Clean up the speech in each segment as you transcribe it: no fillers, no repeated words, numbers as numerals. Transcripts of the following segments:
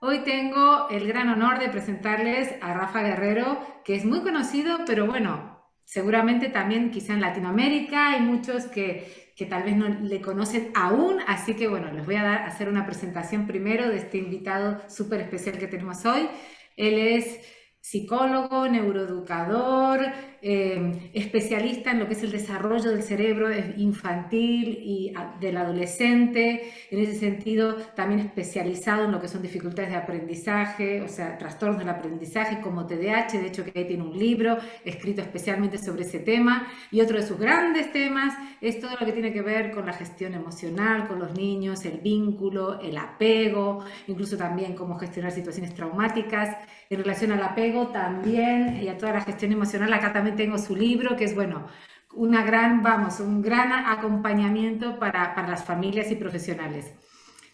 Hoy tengo el gran honor de presentarles a Rafa Guerrero, que es muy conocido, pero bueno, seguramente también quizá en Latinoamérica hay muchos que tal vez no le conocen aún, así que bueno, les voy a hacer una presentación primero de este invitado súper especial que tenemos hoy. Él es psicólogo, neuroeducador, especialista en lo que es el desarrollo del cerebro infantil y del adolescente, en ese sentido también especializado en lo que son dificultades de aprendizaje, o sea, trastornos del aprendizaje como TDAH, de hecho que ahí tiene un libro escrito especialmente sobre ese tema, y otro de sus grandes temas es todo lo que tiene que ver con la gestión emocional, con los niños, el vínculo, el apego, incluso también cómo gestionar situaciones traumáticas. En relación al apego también y a toda la gestión emocional, acá también tengo su libro, que es, bueno, un gran acompañamiento para las familias y profesionales.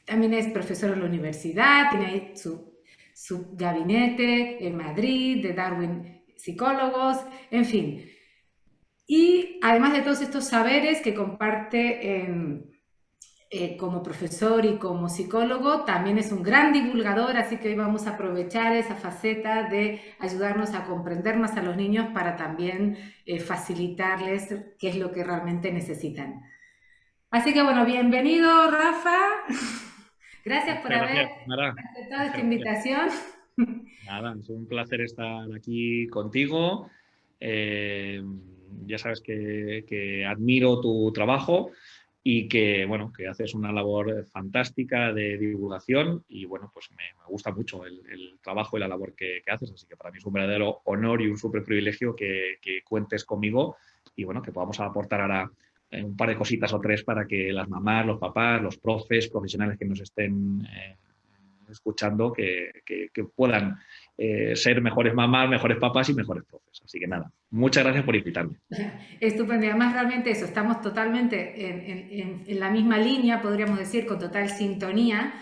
También es profesor en la universidad, tiene ahí su gabinete en Madrid, de Darwin Psicólogos, en fin. Y además de todos estos saberes que comparte como profesor y como psicólogo, también es un gran divulgador, así que hoy vamos a aprovechar esa faceta de ayudarnos a comprender más a los niños para también facilitarles qué es lo que realmente necesitan. Así que bueno, bienvenido Rafa, gracias por Muchas haber gracias, Mara. aceptado esta Muchas gracias. invitación. Nada, es un placer estar aquí contigo. Eh, ya sabes que admiro tu trabajo y que, bueno, que haces una labor fantástica de divulgación y, bueno, pues me gusta mucho el trabajo y la labor que haces. Así que para mí es un verdadero honor y un súper privilegio que cuentes conmigo y, bueno, que podamos aportar ahora un par de cositas o tres para que las mamás, los papás, los profes, profesionales que nos estén escuchando, que puedan ser mejores mamás, mejores papás y mejores profes. Así que nada, muchas gracias por invitarme. Estupendo, y además realmente eso, estamos totalmente en la misma línea, podríamos decir, con total sintonía.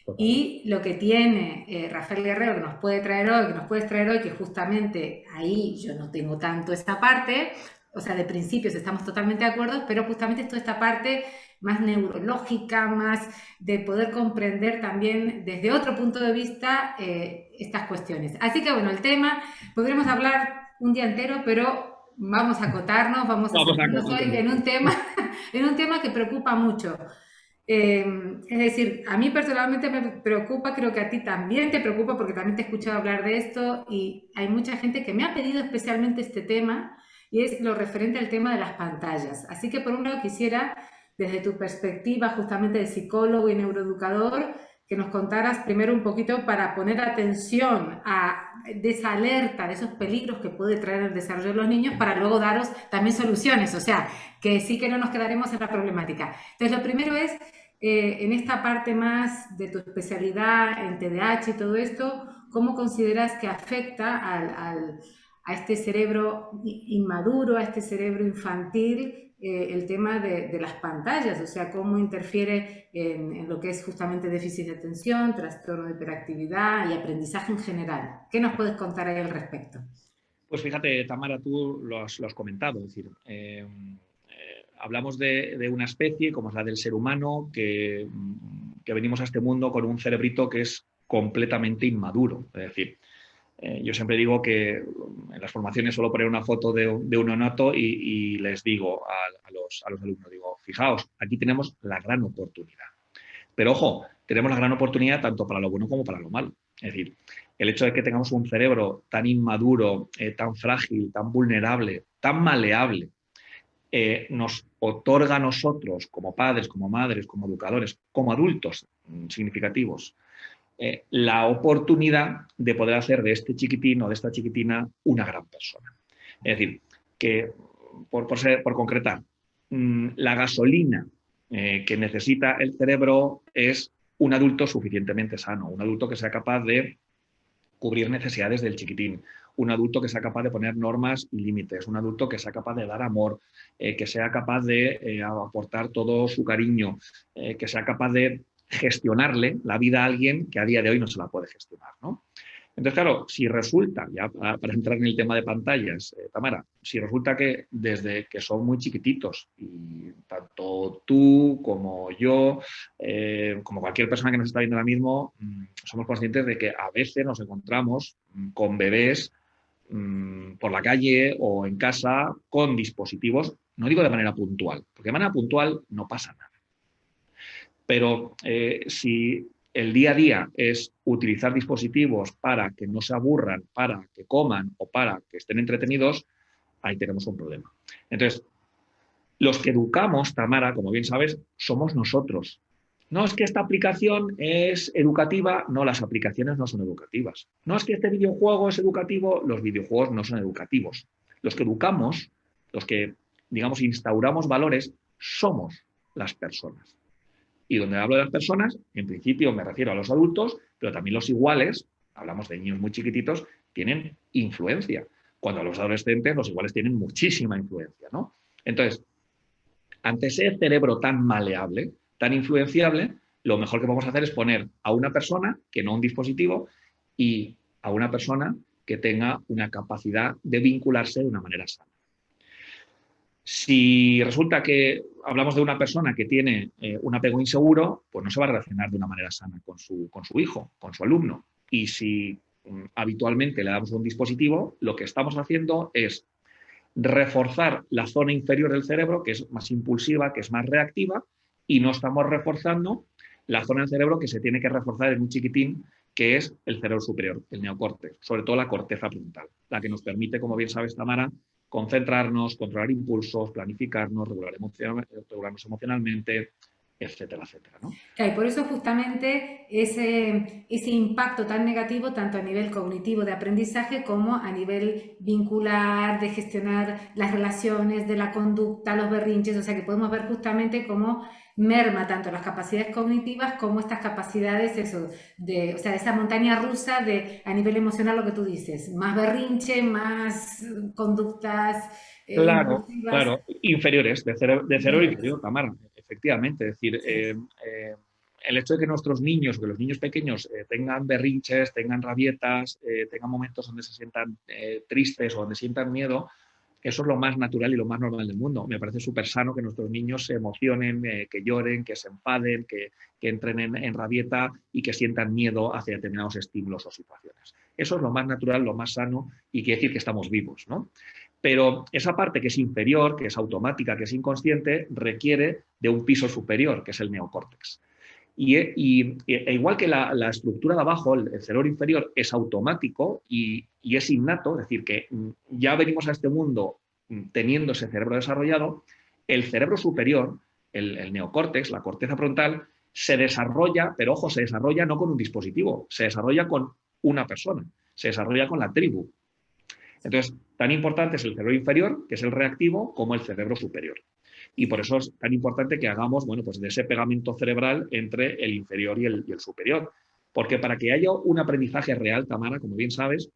Total. Y lo que tiene Rafael Guerrero, que nos puede traer hoy, que nos puedes traer hoy, que justamente ahí yo no tengo tanto esta parte, o sea, de principios estamos totalmente de acuerdo, pero justamente es toda esta parte más neurológica, más de poder comprender también desde otro punto de vista estas cuestiones. Así que bueno, el tema, podríamos hablar un día entero, pero vamos a acotarnos, vamos a Vamos a centrarnos hoy contarlo. en un tema, en un tema que preocupa mucho. Eh, es decir, a mí personalmente me preocupa, creo que a ti también te preocupa porque también te he escuchado hablar de esto y hay mucha gente que me ha pedido especialmente este tema y es lo referente al tema de las pantallas. Así que por un lado quisiera, desde tu perspectiva justamente de psicólogo y neuroeducador, que nos contaras primero un poquito para poner atención de esa alerta, de esos peligros que puede traer el desarrollo de los niños, para luego daros también soluciones, o sea, que sí que no nos quedaremos en la problemática. Entonces, lo primero es, en esta parte más de tu especialidad en TDAH y todo esto, ¿cómo consideras que afecta a este cerebro inmaduro, a este cerebro infantil, el tema de las pantallas? O sea, ¿cómo interfiere en lo que es justamente déficit de atención, trastorno de hiperactividad y aprendizaje en general? ¿Qué nos puedes contar ahí al respecto? Pues fíjate, Tamara, tú lo has comentado, es decir, hablamos de una especie como es la del ser humano, que venimos a este mundo con un cerebrito que es completamente inmaduro. Es decir, yo siempre digo que en las formaciones suelo poner una foto de un neonato y les digo a los alumnos, digo, fijaos, aquí tenemos la gran oportunidad. Pero ojo, tenemos la gran oportunidad tanto para lo bueno como para lo malo. Es decir, el hecho de que tengamos un cerebro tan inmaduro, tan frágil, tan vulnerable, tan maleable, nos otorga a nosotros, como padres, como madres, como educadores, como adultos significativos, la oportunidad de poder hacer de este chiquitín o de esta chiquitina una gran persona. Es decir, que por concretar, la gasolina que necesita el cerebro es un adulto suficientemente sano, un adulto que sea capaz de cubrir necesidades del chiquitín, un adulto que sea capaz de poner normas y límites, un adulto que sea capaz de dar amor, que sea capaz de aportar todo su cariño, que sea capaz de gestionarle la vida a alguien que a día de hoy no se la puede gestionar, ¿no? Entonces, claro, si resulta, ya para entrar en el tema de pantallas, Tamara, si resulta que desde que son muy chiquititos, y tanto tú como yo, como cualquier persona que nos está viendo ahora mismo, somos conscientes de que a veces nos encontramos con bebés por la calle o en casa con dispositivos, no digo de manera puntual, porque de manera puntual no pasa nada. Pero si el día a día es utilizar dispositivos para que no se aburran, para que coman o para que estén entretenidos, ahí tenemos un problema. Entonces, los que educamos, Tamara, como bien sabes, somos nosotros. No es que esta aplicación es educativa, no, las aplicaciones no son educativas. No es que este videojuego es educativo, los videojuegos no son educativos. Los que educamos, los que, digamos, instauramos valores, somos las personas. Y donde hablo de las personas, en principio me refiero a los adultos, pero también los iguales, hablamos de niños muy chiquititos, tienen influencia. Cuando a los adolescentes, los iguales tienen muchísima influencia, ¿no? Entonces, ante ese cerebro tan maleable, tan influenciable, lo mejor que podemos hacer es poner a una persona, que no un dispositivo, y a una persona que tenga una capacidad de vincularse de una manera sana. Si resulta que hablamos de una persona que tiene un apego inseguro, pues no se va a relacionar de una manera sana con su hijo, con su alumno. Y si habitualmente le damos un dispositivo, lo que estamos haciendo es reforzar la zona inferior del cerebro, que es más impulsiva, que es más reactiva, y no estamos reforzando la zona del cerebro que se tiene que reforzar en un chiquitín, que es el cerebro superior, el neocórtex, sobre todo la corteza frontal, la que nos permite, como bien sabes, Tamara, concentrarnos, controlar impulsos, planificarnos, regularnos emocionalmente, etcétera, etcétera, ¿no? Claro, y por eso justamente ese impacto tan negativo, tanto a nivel cognitivo de aprendizaje como a nivel vincular, de gestionar las relaciones, de la conducta, los berrinches, o sea que podemos ver justamente cómo merma tanto las capacidades cognitivas como estas capacidades, eso, o sea, esa montaña rusa de a nivel emocional lo que tú dices, más berrinche, más conductas Claro, impulsivas. claro, inferiores, de cerebro Inferiores. inferior, Tamara, efectivamente. Es decir, Sí. el hecho de que nuestros niños, que los niños pequeños tengan berrinches, tengan rabietas, tengan momentos donde se sientan tristes o donde sientan miedo, eso es lo más natural y lo más normal del mundo. Me parece súper sano que nuestros niños se emocionen, que lloren, que se enfaden, que entren en rabieta y que sientan miedo hacia determinados estímulos o situaciones. Eso es lo más natural, lo más sano y quiere decir que estamos vivos, ¿no? Pero esa parte que es inferior, que es automática, que es inconsciente, requiere de un piso superior, que es el neocórtex. Igual que la estructura de abajo, el cerebro inferior, es automático y es innato, es decir, que ya venimos a este mundo teniendo ese cerebro desarrollado, el cerebro superior, el neocórtex, la corteza frontal, se desarrolla, pero ojo, se desarrolla no con un dispositivo, se desarrolla con una persona, se desarrolla con la tribu. Entonces, tan importante es el cerebro inferior, que es el reactivo, como el cerebro superior. Y por eso es tan importante que hagamos, bueno, pues de ese pegamento cerebral entre el inferior y el superior. Porque para que haya un aprendizaje real, Tamara, como bien sabes,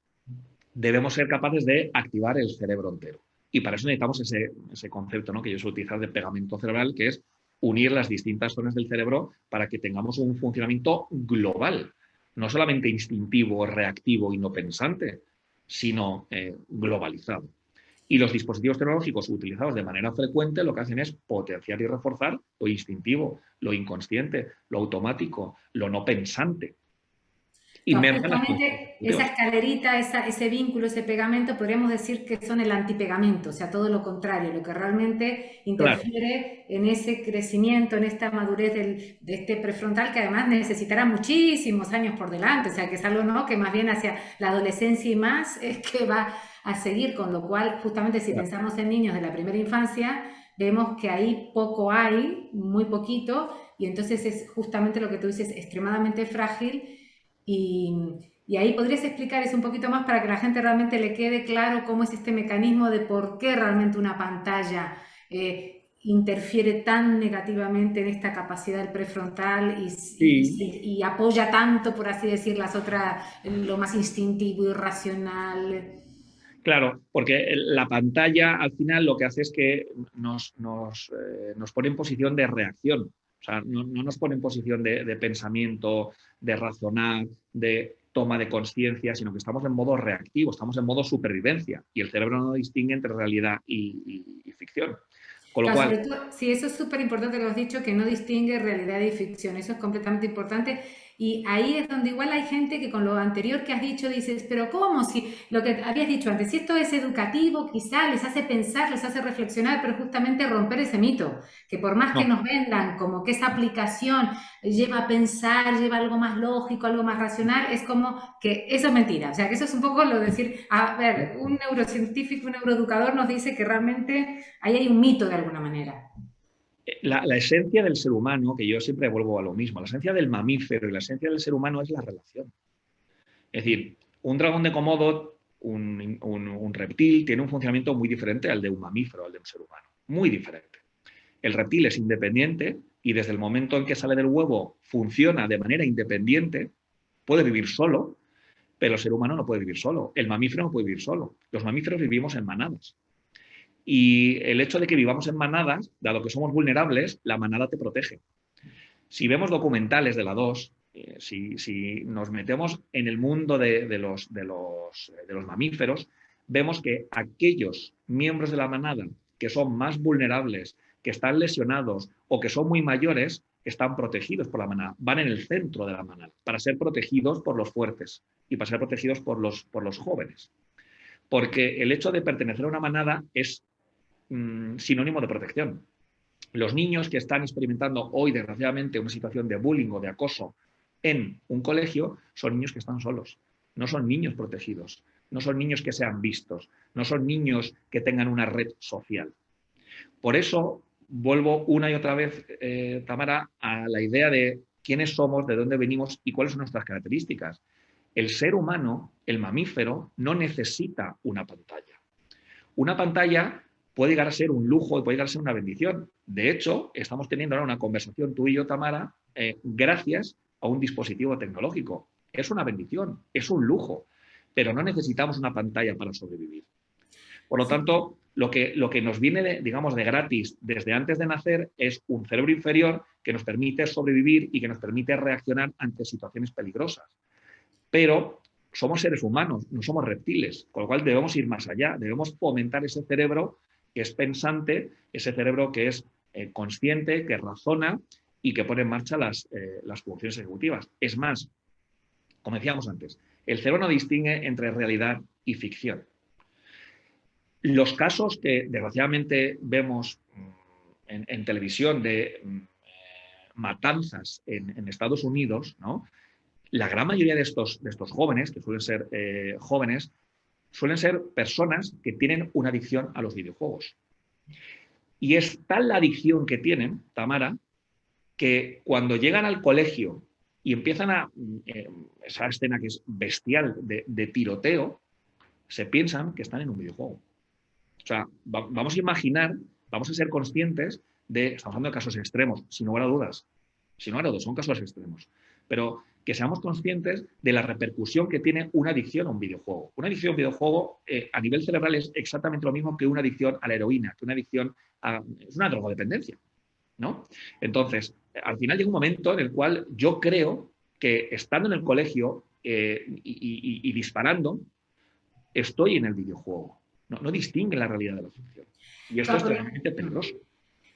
debemos ser capaces de activar el cerebro entero. Y para eso necesitamos ese concepto, ¿no?, que yo suelo utilizar de pegamento cerebral, que es unir las distintas zonas del cerebro para que tengamos un funcionamiento global, no solamente instintivo, reactivo y no pensante, sino globalizado. Y los dispositivos tecnológicos utilizados de manera frecuente lo que hacen es potenciar y reforzar lo instintivo, lo inconsciente, lo automático, lo no pensante. Y Claro, merman las funciones justamente esa superiores. escalerita, ese vínculo, ese pegamento, podríamos decir que son el antipegamento, o sea, todo lo contrario, lo que realmente Claro, interfiere en ese crecimiento, en esta madurez de este prefrontal, que además necesitará muchísimos años por delante, o sea, que es algo, ¿no?, que más bien hacia la adolescencia y más es que va a seguir, con lo cual, justamente si claro. pensamos en niños de la primera infancia, vemos que ahí poco hay, muy poquito, y entonces es justamente lo que tú dices, extremadamente frágil. Y ahí podrías explicar eso un poquito más para que la gente realmente le quede claro cómo es este mecanismo de por qué realmente una pantalla interfiere tan negativamente en esta capacidad del prefrontal Sí, y apoya tanto, por así decir, las otras, lo más instintivo y racional. claro, porque la pantalla al final lo que hace es que nos pone en posición de reacción. O sea, no nos pone en posición de pensamiento, de razonar, de... toma de conciencia, sino que estamos en modo reactivo, estamos en modo supervivencia y el cerebro no distingue entre realidad y ficción. Con lo Claro, cual, sobre todo, sí, eso es súper importante lo que has dicho, que no distingue realidad y ficción, eso es completamente importante. Y ahí es donde igual hay gente que con lo anterior que has dicho dices, pero ¿cómo? Si lo que habías dicho antes, si esto es educativo, quizá les hace pensar, les hace reflexionar, pero justamente romper ese mito, que por más que no, nos vendan como que esa aplicación lleva a pensar, lleva algo más lógico, algo más racional, es como que eso es mentira. O sea, que eso es un poco lo de decir, a ver, un neurocientífico, un neuroeducador nos dice que realmente ahí hay un mito de alguna manera. la esencia del ser humano, que yo siempre vuelvo a lo mismo, la esencia del mamífero y la esencia del ser humano es la relación. Es decir, un dragón de Komodo, un reptil, tiene un funcionamiento muy diferente al de un mamífero, al de un ser humano. Muy diferente. El reptil es independiente y desde el momento en que sale del huevo funciona de manera independiente, puede vivir solo, pero el ser humano no puede vivir solo. El mamífero no puede vivir solo. Los mamíferos vivimos en manadas. Y el hecho de que vivamos en manadas, dado que somos vulnerables, la manada te protege. Si vemos documentales de la 2, si nos metemos en el mundo de los mamíferos, vemos que aquellos miembros de la manada que son más vulnerables, que están lesionados o que son muy mayores, están protegidos por la manada, van en el centro de la manada, para ser protegidos por los fuertes y para ser protegidos por los jóvenes. Porque el hecho de pertenecer a una manada es sinónimo de protección. Los niños que están experimentando hoy, desgraciadamente, una situación de bullying o de acoso en un colegio, son niños que están solos, no son niños protegidos, no son niños que sean vistos, no son niños que tengan una red social. Por eso vuelvo una y otra vez, Tamara, a la idea de quiénes somos, de dónde venimos y cuáles son nuestras características. El ser humano, el mamífero, no necesita una pantalla. Una pantalla puede llegar a ser un lujo y puede llegar a ser una bendición. De hecho, estamos teniendo ahora una conversación tú y yo, Tamara, gracias a un dispositivo tecnológico. Es una bendición, es un lujo, pero no necesitamos una pantalla para sobrevivir. Por lo Sí. tanto, lo que nos viene, digamos, de gratis desde antes de nacer es un cerebro inferior que nos permite sobrevivir y que nos permite reaccionar ante situaciones peligrosas. Pero somos seres humanos, no somos reptiles, con lo cual debemos ir más allá, debemos fomentar ese cerebro que es pensante, ese cerebro que es consciente, que razona y que pone en marcha las funciones ejecutivas. Es más, como decíamos antes, el cerebro no distingue entre realidad y ficción. Los casos que desgraciadamente vemos en televisión de matanzas en Estados Unidos, ¿no? La gran mayoría de estos jóvenes, que suelen ser jóvenes, suelen ser personas que tienen una adicción a los videojuegos. Y es tal la adicción que tienen, Tamara, que cuando llegan al colegio y empiezan esa escena que es bestial de tiroteo, se piensan que están en un videojuego. O sea, vamos a imaginar, vamos a ser conscientes estamos hablando de casos extremos, sin lugar a dudas, son casos extremos, pero que seamos conscientes de la repercusión que tiene una adicción a un videojuego. Una adicción a un videojuego a nivel cerebral es exactamente lo mismo que una adicción a la heroína, que una adicción es una drogodependencia, ¿no? Entonces, al final llega un momento en el cual yo creo que estando en el colegio y disparando, estoy en el videojuego. No distingue la realidad de la ficción. Y esto Claro, es tremendamente peligroso.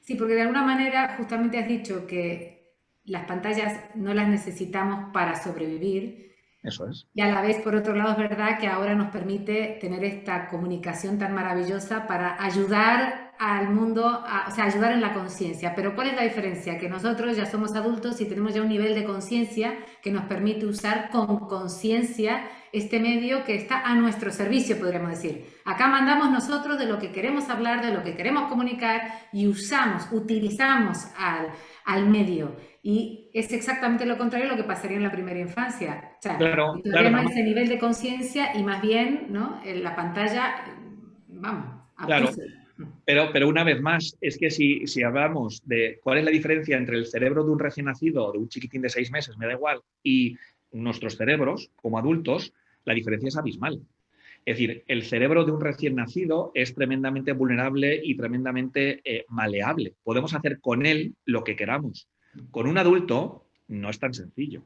sí, porque de alguna manera justamente has dicho que las pantallas no las necesitamos para sobrevivir Eso es. y a la vez, por otro lado, es verdad que ahora nos permite tener esta comunicación tan maravillosa para ayudar al mundo, o sea, ayudar en la conciencia. Pero ¿cuál es la diferencia? Que nosotros ya somos adultos y tenemos ya un nivel de conciencia que nos permite usar con conciencia este medio que está a nuestro servicio, podríamos decir. Acá mandamos nosotros de lo que queremos hablar, de lo que queremos comunicar y utilizamos al medio. Y es exactamente lo contrario a lo que pasaría en la primera infancia. O sea, Claro, todavía claro, no nada hay más. ese nivel de conciencia y más bien, ¿no? En la pantalla, vamos, a Claro, piso. pero una vez más, es que si hablamos de cuál es la diferencia entre el cerebro de un recién nacido o de un chiquitín de 6 meses, me da igual, y nuestros cerebros como adultos, la diferencia es abismal. Es decir, el cerebro de un recién nacido es tremendamente vulnerable y tremendamente maleable. Podemos hacer con él lo que queramos. Con un adulto no es tan sencillo.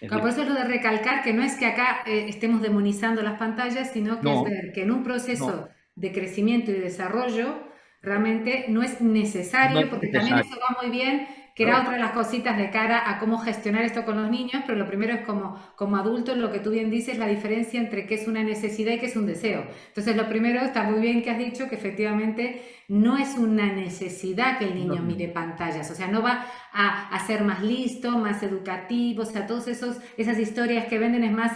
Es Claro, por decir, eso es lo de recalcar que no es que acá estemos demonizando las pantallas, sino que es no, ver que en un no, proceso de crecimiento y desarrollo realmente no es no necesario, es porque también necesario. eso va muy bien, que era Claro, otra de las cositas de cara a cómo gestionar esto con los niños, pero lo primero es como adultos, lo que tú bien dices, la diferencia entre qué es una necesidad y qué es un deseo. Entonces, lo primero, está muy bien que has dicho que efectivamente no es una necesidad que el no niño es mire necesario. pantallas, o sea, no va a ser más listo, más educativo, o sea, todas esas historias que venden es más,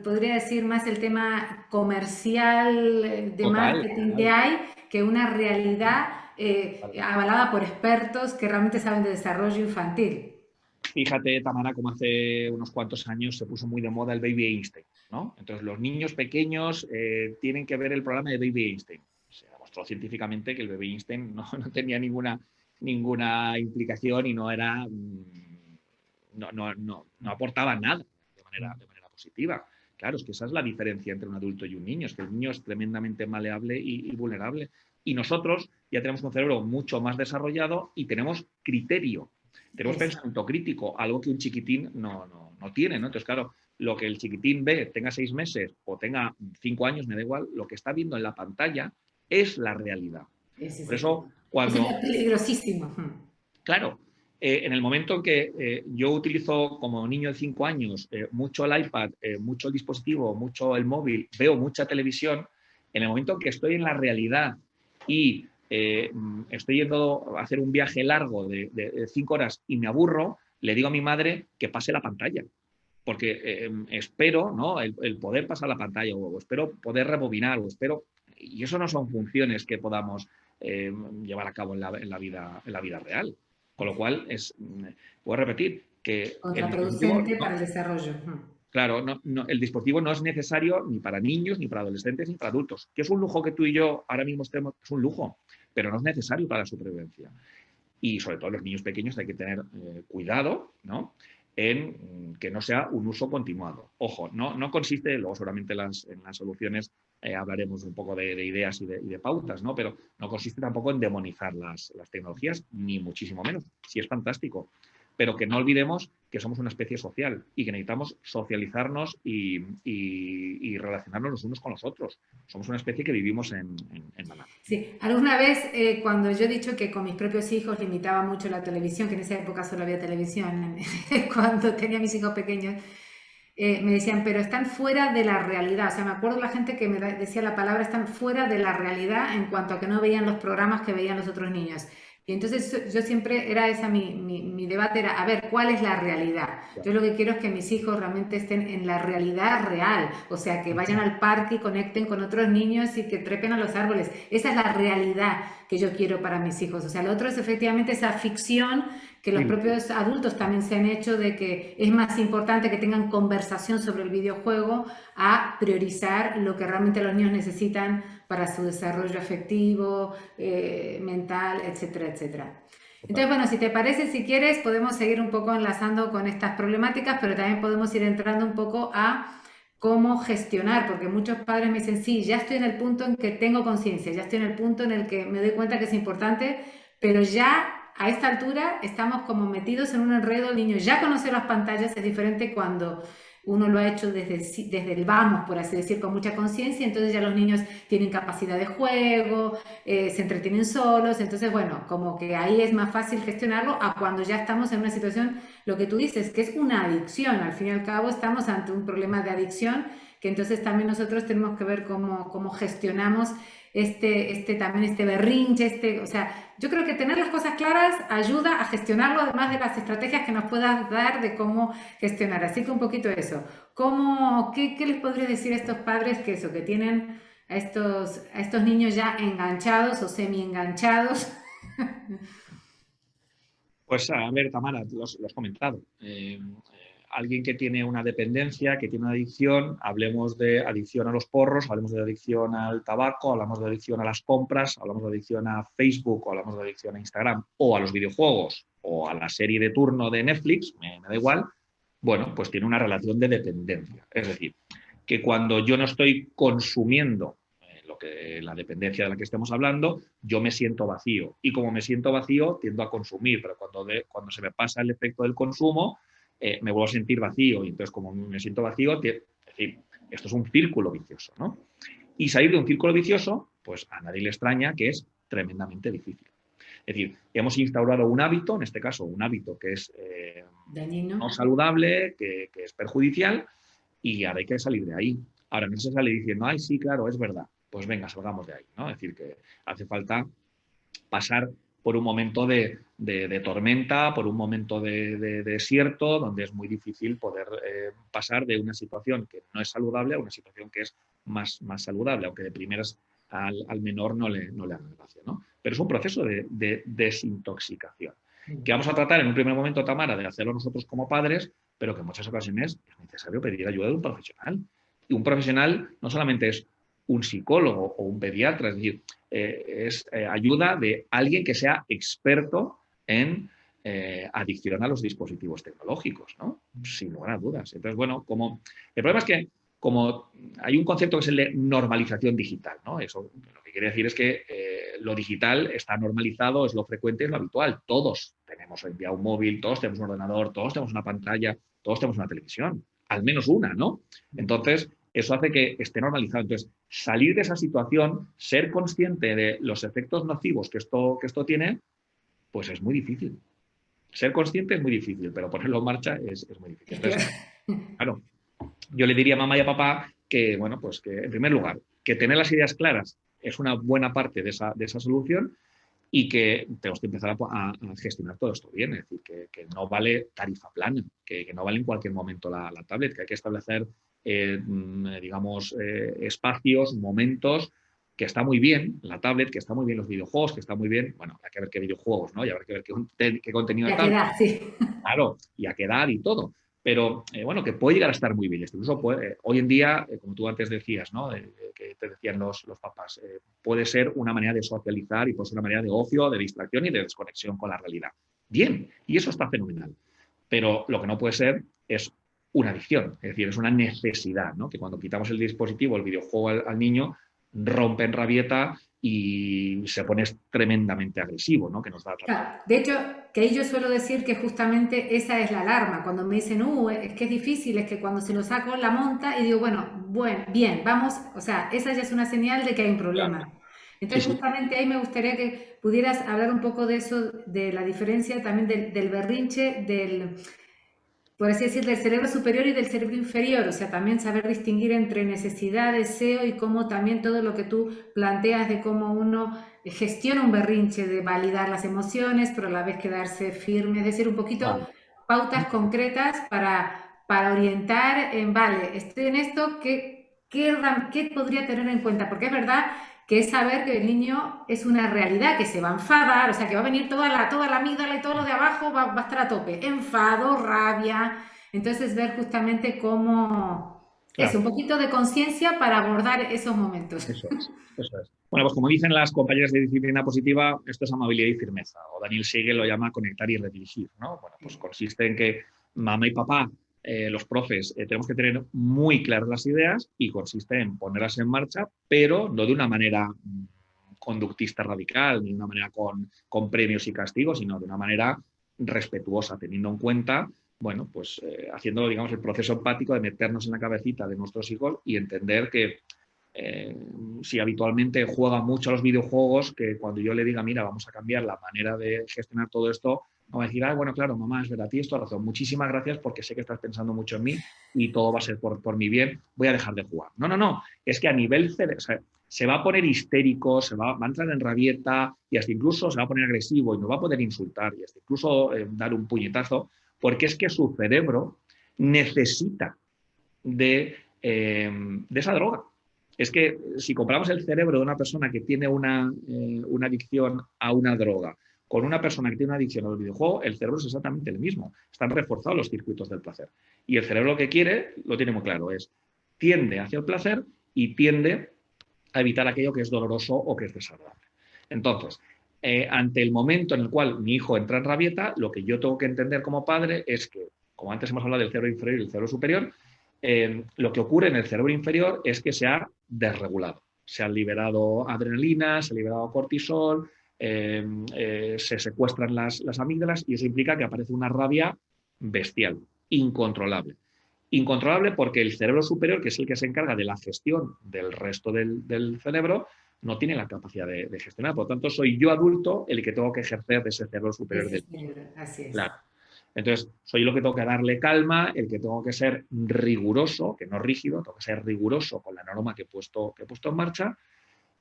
podría decir, más el tema comercial de Total, marketing que total. hay que una realidad Total. avalada por expertos que realmente saben de desarrollo infantil. Fíjate, Tamara, como hace unos cuantos años se puso muy de moda el Baby Einstein, ¿no? Entonces, los niños pequeños tienen que ver el programa de Baby Einstein. Se demostró científicamente que el Baby Einstein no tenía ninguna implicación y no era, no aportaba nada de manera positiva. Claro, es que esa es la diferencia entre un adulto y un niño, es que el niño es tremendamente maleable y vulnerable. Y nosotros ya tenemos un cerebro mucho más desarrollado y tenemos criterio. Tenemos Eso. pensamiento crítico, algo que un chiquitín no tiene, ¿no? Entonces, claro, lo que el chiquitín ve, tenga 6 meses o tenga 5 años, me da igual, lo que está viendo en la pantalla es la realidad. Ese es Por el eso, tema. Eso es lo cuando, peligrosísimo. claro, en el momento en que yo utilizo como niño de 5 años mucho el iPad, mucho el dispositivo, mucho el móvil, veo mucha televisión, en el momento en que estoy en la realidad y estoy yendo a hacer un viaje largo de 5 horas y me aburro, le digo a mi madre que pase la pantalla. Porque espero, ¿no? el poder pasar la pantalla o espero poder rebobinar o espero... Y eso no son funciones que podamos eh, llevar a cabo en la vida real. Con lo cual, puedo repetir que el dispositivo, Contraproducente para el desarrollo. claro, el dispositivo no es necesario ni para niños, ni para adolescentes, ni para adultos. Que es un lujo que tú y yo ahora mismo tenemos, es un lujo, pero no es necesario para la supervivencia. Y sobre todo los niños pequeños hay que tener cuidado, ¿no? En que no sea un uso continuado. Ojo, no consiste, luego seguramente en las soluciones hablaremos un poco de ideas y de pautas, ¿no? Pero no consiste tampoco en demonizar las tecnologías, ni muchísimo menos. Sí es fantástico, pero que no olvidemos que somos una especie social y que necesitamos socializarnos y relacionarnos los unos con los otros. Somos una especie que vivimos en manada. Sí, alguna vez cuando yo he dicho que con mis propios hijos limitaba mucho la televisión, que en esa época solo había televisión, cuando tenía mis hijos pequeños, me decían, pero están fuera de la realidad. O sea, me acuerdo la gente que decía la palabra, están fuera de la realidad en cuanto a que no veían los programas que veían los otros niños. Y entonces yo siempre, era esa mi debate, era, a ver, ¿cuál es la realidad? Yo lo que quiero es que mis hijos realmente estén en la realidad real, o sea, que vayan al parque y conecten con otros niños y que trepen a los árboles. Esa es la realidad que yo quiero para mis hijos. O sea, lo otro es efectivamente esa ficción que los Sí, propios adultos también se han hecho de que es más importante que tengan conversación sobre el videojuego a priorizar lo que realmente los niños necesitan para su desarrollo afectivo, mental, etcétera, etcétera. total. Entonces, bueno, si te parece, si quieres, podemos seguir un poco enlazando con estas problemáticas, pero también podemos ir entrando un poco a cómo gestionar, porque muchos padres me dicen, sí, ya estoy en el punto en que tengo conciencia, ya estoy en el punto en el que me doy cuenta que es importante, pero ya a esta altura estamos como metidos en un enredo, el niño ya conoce las pantallas, es diferente cuando uno lo ha hecho desde el vamos, por así decir, con mucha conciencia, entonces ya los niños tienen capacidad de juego, se entretienen solos, entonces bueno, como que ahí es más fácil gestionarlo a cuando ya estamos en una situación, lo que tú dices, que es una adicción, al fin y al cabo estamos ante un problema de adicción, que entonces también nosotros tenemos que ver cómo gestionamos también este berrinche, o sea, yo creo que tener las cosas claras ayuda a gestionarlo, además de las estrategias que nos puedas dar de cómo gestionar. Así que un poquito eso. ¿Qué les podría decir a estos padres que eso, que tienen a estos niños ya enganchados o semi enganchados? Pues a ver, Tamara, lo has comentado. Alguien que tiene una dependencia, que tiene una adicción, hablemos de adicción a los porros, hablemos de adicción al tabaco, hablamos de adicción a las compras, hablamos de adicción a Facebook, o hablamos de adicción a Instagram, o a los videojuegos, o a la serie de turno de Netflix, me da igual, bueno, pues tiene una relación de dependencia. Es decir, que cuando yo no estoy consumiendo la dependencia de la que estemos hablando, yo me siento vacío. Y como me siento vacío, tiendo a consumir, pero cuando se me pasa el efecto del consumo, me vuelvo a sentir vacío y entonces como me siento vacío, es decir, esto es un círculo vicioso, ¿no? Y salir de un círculo vicioso, pues a nadie le extraña que es tremendamente difícil. Es decir, hemos instaurado un hábito, en este caso un hábito que es no saludable, que es perjudicial, y ahora hay que salir de ahí. Ahora no se sale diciendo, ay, sí, claro, es verdad. Pues venga, salgamos de ahí, ¿no? Es decir, que hace falta pasar por un momento de tormenta, por un momento de desierto, donde es muy difícil poder pasar de una situación que no es saludable a una situación que es más saludable, aunque de primeras al menor no le hagan gracia, ¿no? Pero es un proceso de desintoxicación, que vamos a tratar en un primer momento, Tamara, de hacerlo nosotros como padres, pero que en muchas ocasiones es necesario pedir ayuda de un profesional. Y un profesional no solamente es un psicólogo o un pediatra, es decir, es ayuda de alguien que sea experto en adicción a los dispositivos tecnológicos, ¿no? Sin lugar a dudas. Entonces, bueno, el problema es que como hay un concepto que es el de normalización digital, ¿no? Eso lo que quiere decir es que lo digital está normalizado, es lo frecuente, es lo habitual. Todos tenemos hoy en día un móvil, todos tenemos un ordenador, todos tenemos una pantalla, todos tenemos una televisión, al menos una, ¿no? Entonces, eso hace que esté normalizado. Entonces, salir de esa situación, ser consciente de los efectos nocivos que esto tiene, pues es muy difícil. Ser consciente es muy difícil, pero ponerlo en marcha es muy difícil. Entonces, claro, yo le diría a mamá y a papá que, bueno, pues que en primer lugar, que tener las ideas claras es una buena parte de esa solución y que tenemos que empezar a gestionar todo esto bien. Es decir, que no vale tarifa plana, que no vale en cualquier momento la tablet, que hay que establecer, digamos, espacios, momentos, que está muy bien la tablet, que está muy bien los videojuegos, que está muy bien, bueno, hay que ver qué videojuegos, ¿no? Y habrá que ver qué contenido de Ya tablet. queda, sí. Claro, y a qué edad y todo. Pero bueno, que puede llegar a estar muy bien. Incluso hoy en día, como tú antes decías, ¿no? Que te decían los papás, puede ser una manera de socializar y puede ser una manera de ocio, de distracción y de desconexión con la realidad. Bien, y eso está fenomenal. Pero lo que no puede ser es una adicción, es decir, es una necesidad, ¿no? Que cuando quitamos el dispositivo, el videojuego al niño, rompe en rabieta y se pone tremendamente agresivo, ¿no? Que nos da Claro, de hecho, que ahí yo suelo decir que justamente esa es la alarma. Cuando me dicen, es que es difícil, es que cuando se lo saco la monta y digo, bueno, bien, vamos, o sea, esa ya es una señal de que hay un Claro. problema. Sí, Entonces, sí. justamente ahí me gustaría que pudieras hablar un poco de eso, de la diferencia también del berrinche, por así decir, del cerebro superior y del cerebro inferior, o sea, también saber distinguir entre necesidad, deseo y cómo también todo lo que tú planteas de cómo uno gestiona un berrinche, de validar las emociones, pero a la vez quedarse firme, es decir, un poquito Vale. pautas concretas para orientar en, vale, estoy en esto, ¿qué podría tener en cuenta? Porque es verdad que es saber que el niño es una realidad, que se va a enfadar, o sea, que va a venir toda la amígdala y todo lo de abajo va a estar a tope, enfado, rabia, entonces ver justamente cómo es Claro. un poquito de conciencia para abordar esos momentos. Eso es, eso es. Bueno, pues como dicen las compañeras de disciplina positiva, esto es amabilidad y firmeza. O Daniel Siegel lo llama conectar y redirigir, ¿no? Bueno, pues consiste en que mamá y papá, los profes, tenemos que tener muy claras las ideas y consiste en ponerlas en marcha, pero no de una manera conductista radical, ni de una manera con premios y castigos, sino de una manera respetuosa, teniendo en cuenta, bueno, pues haciendo, digamos, el proceso empático de meternos en la cabecita de nuestros hijos y entender que si habitualmente juega mucho a los videojuegos, que cuando yo le diga, mira, vamos a cambiar la manera de gestionar todo esto, vamos a decir, bueno, claro, mamá, es verdad, tienes toda razón, muchísimas gracias porque sé que estás pensando mucho en mí y todo va a ser por mi bien, voy a dejar de jugar. No, no, no, es que a nivel o sea, se va a poner histérico, va a entrar en rabieta y hasta incluso se va a poner agresivo y no va a poder insultar y hasta incluso dar un puñetazo, porque es que su cerebro necesita de esa droga. Es que si comparamos el cerebro de una persona que tiene una adicción a una droga con una persona que tiene una adicción al videojuego, el cerebro es exactamente el mismo. Están reforzados los circuitos del placer. Y el cerebro lo que quiere, lo tiene muy claro, tiende hacia el placer y tiende a evitar aquello que es doloroso o que es desagradable. Entonces, ante el momento en el cual mi hijo entra en rabieta, lo que yo tengo que entender como padre es que, como antes hemos hablado del cerebro inferior y el cerebro superior, lo que ocurre en el cerebro inferior es que se ha desregulado. Se han liberado adrenalina, se ha liberado cortisol, se secuestran las amígdalas y eso implica que aparece una rabia bestial. incontrolable. Incontrolable porque el cerebro superior, que es el que se encarga de la gestión del resto del cerebro, no tiene la capacidad de gestionar. Por lo tanto, soy yo adulto el que tengo que ejercer de ese cerebro superior del niño. Así es. Claro. Entonces, soy lo que tengo que darle calma, el que tengo que ser riguroso, que no rígido, tengo que ser riguroso con la norma que he puesto en marcha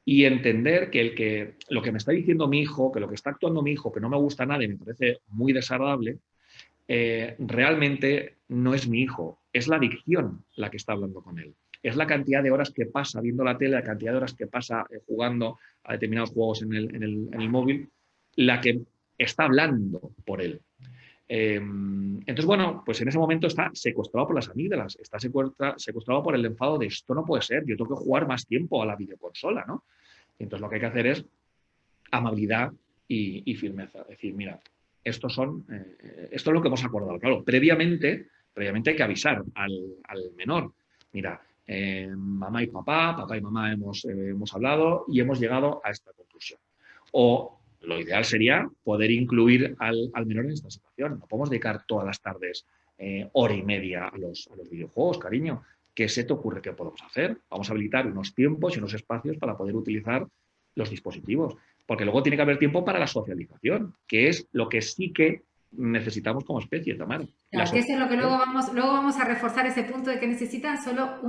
y entender que lo que me está diciendo mi hijo, que lo que está actuando mi hijo, que no me gusta nada y me parece muy desagradable, realmente no es mi hijo, es la adicción la que está hablando con él. Es la cantidad de horas que pasa viendo la tele, la cantidad de horas que pasa jugando a determinados juegos en el móvil, la que está hablando por él. Entonces, bueno, pues en ese momento está secuestrado por las amígdalas, está secuestrado por el enfado de esto no puede ser, yo tengo que jugar más tiempo a la videoconsola, ¿no? Y entonces lo que hay que hacer es amabilidad y firmeza. Es decir, mira, esto es lo que hemos acordado. Claro, previamente hay que avisar al menor. Mira, mamá y mamá hemos hablado y hemos llegado a esta conclusión. O lo ideal sería poder incluir al menor en esta situación. No podemos dedicar todas las tardes hora y media a los videojuegos, cariño. ¿Qué se te ocurre que podemos hacer? Vamos a habilitar unos tiempos y unos espacios para poder utilizar los dispositivos. Porque luego tiene que haber tiempo para la socialización, que es lo que sí que necesitamos como especie, Tamara. Claro, que eso es lo que luego vamos a reforzar ese punto de que necesitan solo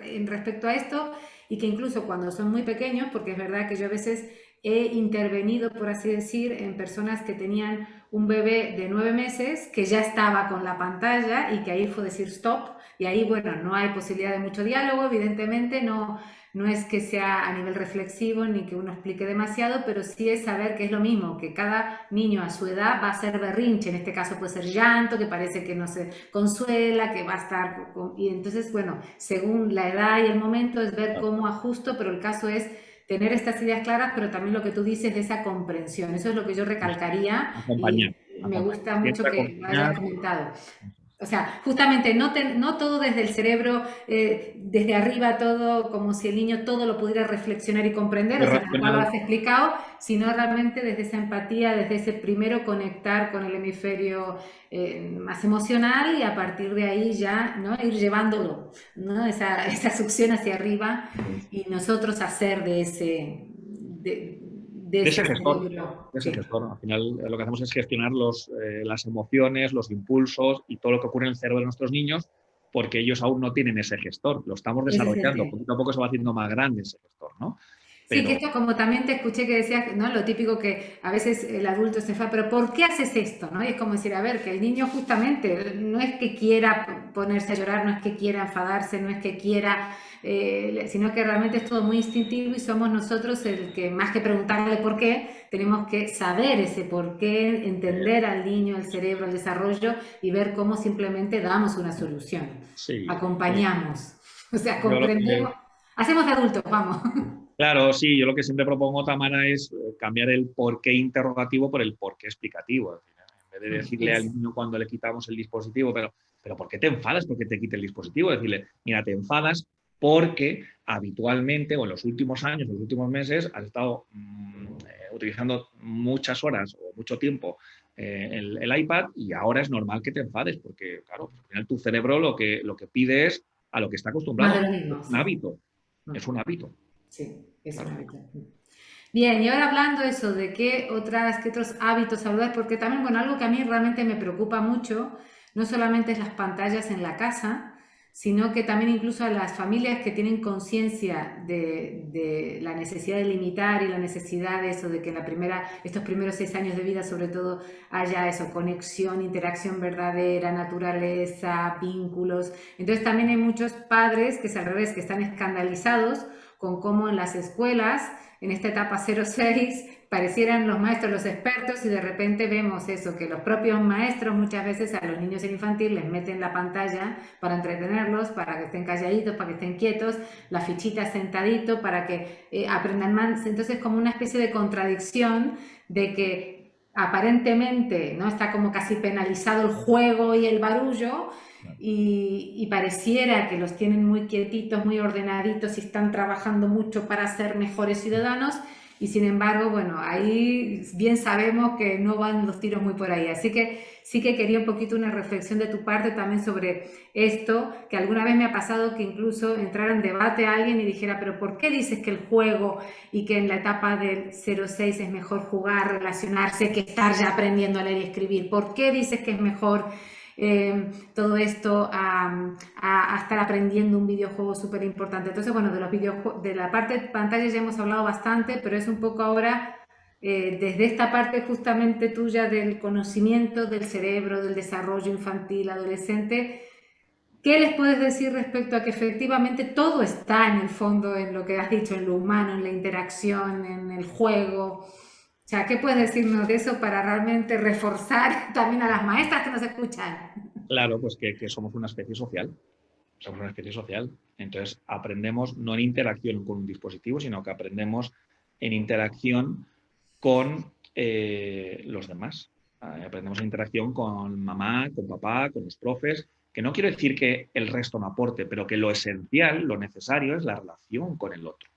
en respecto a esto y que incluso cuando son muy pequeños, porque es verdad que yo a veces he intervenido, por así decir, en personas que tenían un bebé de 9 meses que ya estaba con la pantalla y que ahí fue decir stop y ahí, bueno, no hay posibilidad de mucho diálogo, evidentemente, no es que sea a nivel reflexivo ni que uno explique demasiado, pero sí es saber que es lo mismo, que cada niño a su edad va a ser berrinche, en este caso puede ser llanto, que parece que no se consuela, que va a estar... Y entonces, bueno, según la edad y el momento es ver cómo ajusto, pero el caso es tener estas ideas claras, pero también lo que tú dices de esa comprensión. Eso es lo que yo recalcaría y me gusta mucho que lo hayas comentado. O sea, justamente no todo desde el cerebro, desde arriba todo, como si el niño todo lo pudiera reflexionar y comprender, o sea, como lo has explicado, sino realmente desde esa empatía, desde ese primero conectar con el hemisferio más emocional y a partir de ahí ya, ¿no? Ir llevándolo, ¿no? Esa succión hacia arriba y nosotros hacer de ese... De ese gestor. Al final lo que hacemos es gestionar las emociones, los impulsos y todo lo que ocurre en el cerebro de nuestros niños porque ellos aún no tienen ese gestor. Lo estamos desarrollando. Poquito a poco se va haciendo más grande ese gestor, ¿no? Pero... Sí, que esto como también te escuché que decías, ¿no? Lo típico que a veces el adulto se enfada, pero ¿por qué haces esto? ¿No? Y es como decir, a ver, que el niño justamente no es que quiera ponerse a llorar, no es que quiera enfadarse, no es que quiera, sino que realmente es todo muy instintivo y somos nosotros el que más que preguntarle por qué, tenemos que saber ese por qué, entender al niño, el cerebro, el desarrollo y ver cómo simplemente damos una solución. Sí, acompañamos, o sea, comprendemos, hacemos de adultos, vamos. Claro, sí, yo lo que siempre propongo, Tamara, es cambiar el porqué interrogativo por el porqué explicativo. En vez de decirle al niño cuando le quitamos el dispositivo, pero ¿por qué te enfadas porque te quite el dispositivo? Decirle, mira, te enfadas porque habitualmente o en los últimos años, en los últimos meses, has estado utilizando muchas horas o mucho tiempo el iPad y ahora es normal que te enfades porque, claro, al final tu cerebro lo que pide es a lo que está acostumbrado. Es un hábito. Es un hábito. Sí, es un hábito. Bien, y ahora hablando eso de qué otros hábitos saludables, porque también, bueno, algo que a mí realmente me preocupa mucho, no solamente es las pantallas en la casa, sino que también incluso a las familias que tienen conciencia de la necesidad de limitar y la necesidad de eso, de que estos primeros 6 años de vida sobre todo haya eso, conexión, interacción verdadera, naturaleza, vínculos. Entonces también hay muchos padres que es al revés, que están escandalizados con cómo en las escuelas, en esta etapa 06, parecieran los maestros los expertos y de repente vemos eso, que los propios maestros muchas veces a los niños en infantil les meten la pantalla para entretenerlos, para que estén calladitos, para que estén quietos, la fichita sentadito, para que aprendan más. Entonces como una especie de contradicción de que aparentemente no está como casi penalizado el juego y el barullo, y pareciera que los tienen muy quietitos, muy ordenaditos y están trabajando mucho para ser mejores ciudadanos y sin embargo, bueno, ahí bien sabemos que no van los tiros muy por ahí. Así que sí que quería un poquito una reflexión de tu parte también sobre esto, que alguna vez me ha pasado que incluso entrara en debate a alguien y dijera, pero ¿por qué dices que el juego y que en la etapa del 0-6 es mejor jugar, relacionarse, que estar ya aprendiendo a leer y escribir? ¿Por qué dices que es mejor todo esto a estar aprendiendo un videojuego súper importante? Entonces, bueno, de los videojuegos, de la parte de pantalla ya hemos hablado bastante, pero es un poco ahora desde esta parte justamente tuya del conocimiento del cerebro, del desarrollo infantil, adolescente. ¿Qué les puedes decir respecto a que efectivamente todo está en el fondo, en lo que has dicho, en lo humano, en la interacción, en el juego? O sea, ¿qué puedes decirnos de eso para realmente reforzar también a las maestras que nos escuchan? Claro, pues que somos una especie social. Somos una especie social. Entonces, aprendemos no en interacción con un dispositivo, sino que aprendemos en interacción con los demás. Aprendemos en interacción con mamá, con papá, con los profes, que no quiero decir que el resto no aporte, pero que lo esencial, lo necesario es la relación con el otro.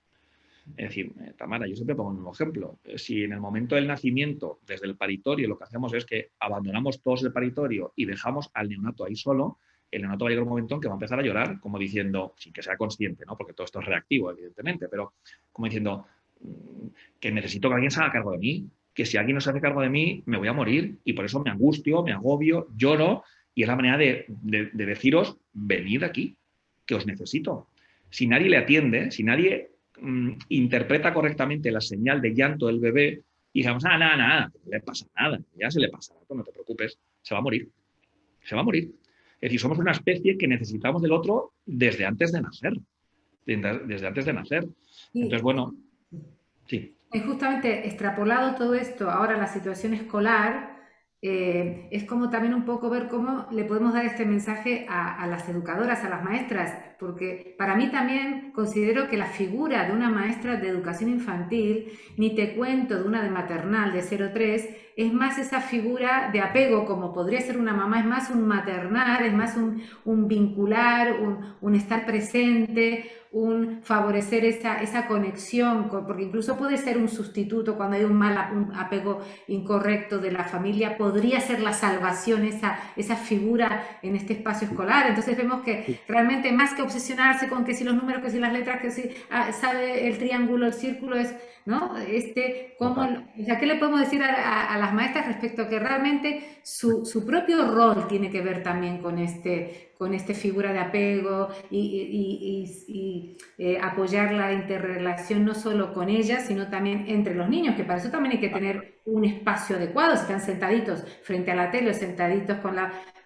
Es decir, Tamara, yo siempre pongo un ejemplo. Si en el momento del nacimiento, desde el paritorio, lo que hacemos es que abandonamos todos el paritorio y dejamos al neonato ahí solo, el neonato va a llegar un momento en que va a empezar a llorar, como diciendo, sin que sea consciente, ¿no? Porque todo esto es reactivo, evidentemente, pero como diciendo que necesito que alguien se haga cargo de mí, que si alguien no se hace cargo de mí, me voy a morir y por eso me angustio, me agobio, lloro y es la manera de deciros, venid aquí, que os necesito. Si nadie le atiende, si nadie interpreta correctamente la señal de llanto del bebé y digamos, nada, no le pasa nada, ya se le pasa, no te preocupes, se va a morir, se va a morir. Es decir, somos una especie que necesitamos del otro desde antes de nacer, desde antes de nacer. Entonces, Y, bueno, sí. y justamente extrapolado todo esto ahora a la situación escolar, es como también un poco ver cómo le podemos dar este mensaje a las educadoras, a las maestras, porque para mí también considero que la figura de una maestra de educación infantil, ni te cuento de una de maternal de 0-3, es más esa figura de apego, como podría ser una mamá, es más un maternar, es más un vincular, un estar presente, un favorecer esa conexión, porque incluso puede ser un sustituto cuando hay un apego incorrecto de la familia, podría ser la salvación, esa figura en este espacio escolar. Entonces vemos que realmente más que obsesionarse con que si los números, que si las letras, que si sabe el triángulo, el círculo, es, ¿no? ¿Cómo, Total. o sea, ¿qué le podemos decir a las maestras respecto a que realmente su propio rol tiene que ver también con esta figura de apego y apoyar la interrelación no solo con ellas, sino también entre los niños, que para eso también hay que tener un espacio adecuado? Si están sentaditos frente a la tele o sentaditos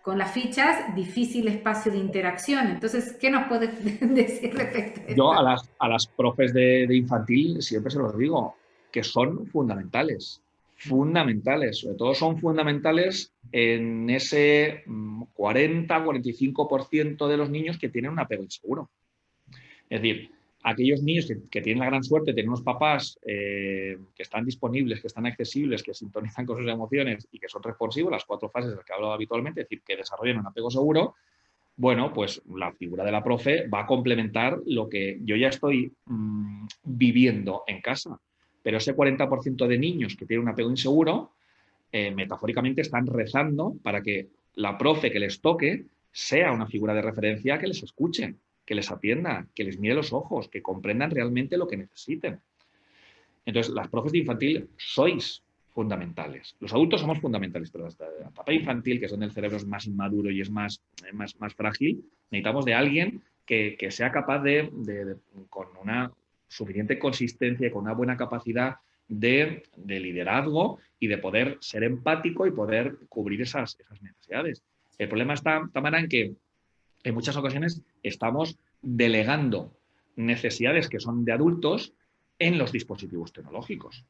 con las fichas, difícil espacio de interacción. Entonces, ¿qué nos puedes decir respecto a Yo esto? a las profes de infantil siempre se los digo, que son fundamentales, fundamentales, sobre todo son fundamentales en ese 40-45% de los niños que tienen un apego inseguro. Es decir, aquellos niños que tienen la gran suerte de tener unos papás que están disponibles, que están accesibles, que sintonizan con sus emociones y que son responsivos, las 4 fases de las que hablo habitualmente, es decir, que desarrollan un apego seguro, bueno, pues la figura de la profe va a complementar lo que yo ya estoy viviendo en casa. Pero ese 40% de niños que tienen un apego inseguro, metafóricamente están rezando para que la profe que les toque sea una figura de referencia que les escuche, que les atienda, que les mire los ojos, que comprendan realmente lo que necesiten. Entonces, las profes de infantil sois fundamentales. Los adultos somos fundamentales, pero la etapa infantil, que es donde el cerebro es más inmaduro y es más frágil, necesitamos de alguien que sea capaz con una suficiente consistencia y con una buena capacidad de liderazgo y de poder ser empático y poder cubrir esas necesidades. El problema está, Tamara, en que en muchas ocasiones estamos delegando necesidades que son de adultos en los dispositivos tecnológicos.